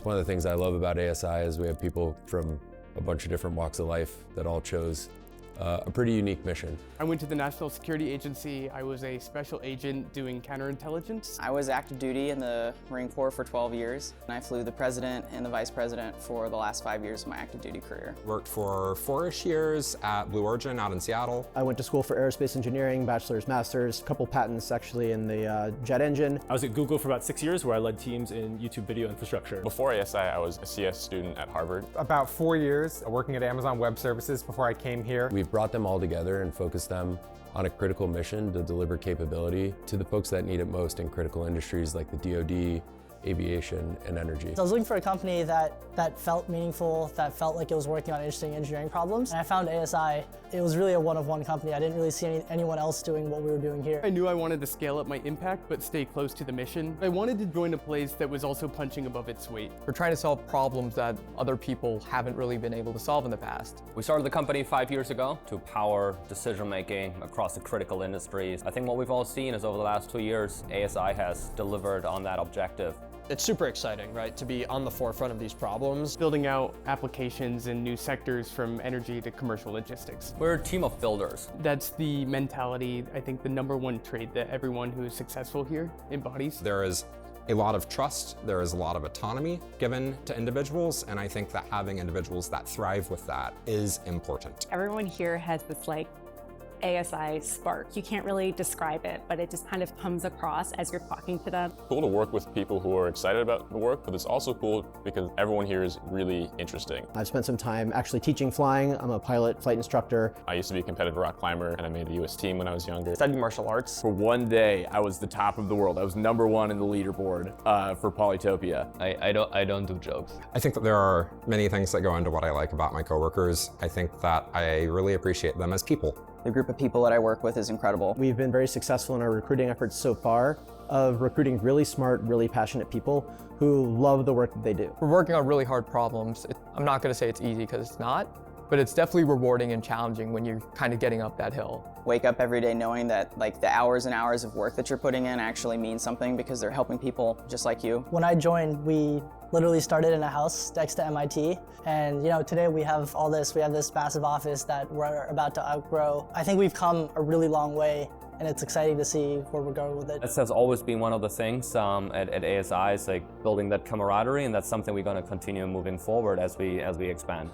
One of the things I love about ASI is we have people from a bunch of different walks of life that all chose a pretty unique mission. I went to the National Security Agency. I was a special agent doing counterintelligence. I was active duty in the Marine Corps for 12 years, and I flew the president and the vice president for the last 5 years of my active duty career. Worked for 4-ish years at Blue Origin out in Seattle. I went to school for aerospace engineering, bachelor's, master's, a couple patents actually in the jet engine. I was at Google for about 6 years where I led teams in YouTube video infrastructure. Before ASI, I was a CS student at Harvard. About 4 years working at Amazon Web Services before I came here. We've brought them all together and focused them on a critical mission to deliver capability to the folks that need it most in critical industries like the DoD, aviation, and energy. I was looking for a company that felt meaningful, that felt like it was working on interesting engineering problems. And I found ASI. It was really a one-of-one company. I didn't really see anyone else doing what we were doing here. I knew I wanted to scale up my impact, but stay close to the mission. I wanted to join a place that was also punching above its weight. We're trying to solve problems that other people haven't really been able to solve in the past. We started the company 5 years ago to power decision-making across the critical industries. I think what we've all seen is over the last 2 years, ASI has delivered on that objective. It's super exciting, right, to be on the forefront of these problems. Building out applications in new sectors from energy to commercial logistics. We're a team of builders. That's the mentality, I think the #1 trait that everyone who is successful here embodies. There is a lot of trust, there is a lot of autonomy given to individuals, and I think that having individuals that thrive with that is important. Everyone here has this ASI spark. You can't really describe it, but it just kind of comes across as you're talking to them. Cool to work with people who are excited about the work, but it's also cool because everyone here is really interesting. I've spent some time actually teaching flying. I'm a pilot, flight instructor. I used to be a competitive rock climber, and I made the US team when I was younger. Studied martial arts. For one day, I was the top of the world. I was #1 in the leaderboard for Polytopia. I don't do jokes. I think that there are many things that go into what I like about my coworkers. I think that I really appreciate them as people. The group of people that I work with is incredible. We've been very successful in our recruiting efforts so far of recruiting really smart, really passionate people who love the work that they do. We're working on really hard problems. I'm not going to say it's easy because it's not, but it's definitely rewarding and challenging when you're kind of getting up that hill. Wake up every day knowing that the hours and hours of work that you're putting in actually mean something because they're helping people just like you. When I joined, we literally started in a house next to MIT. And today we have all this. We have this massive office that we're about to outgrow. I think we've come a really long way, and it's exciting to see where we're going with it. This has always been one of the things at ASI, is building that camaraderie, and that's something we're going to continue moving forward as we expand.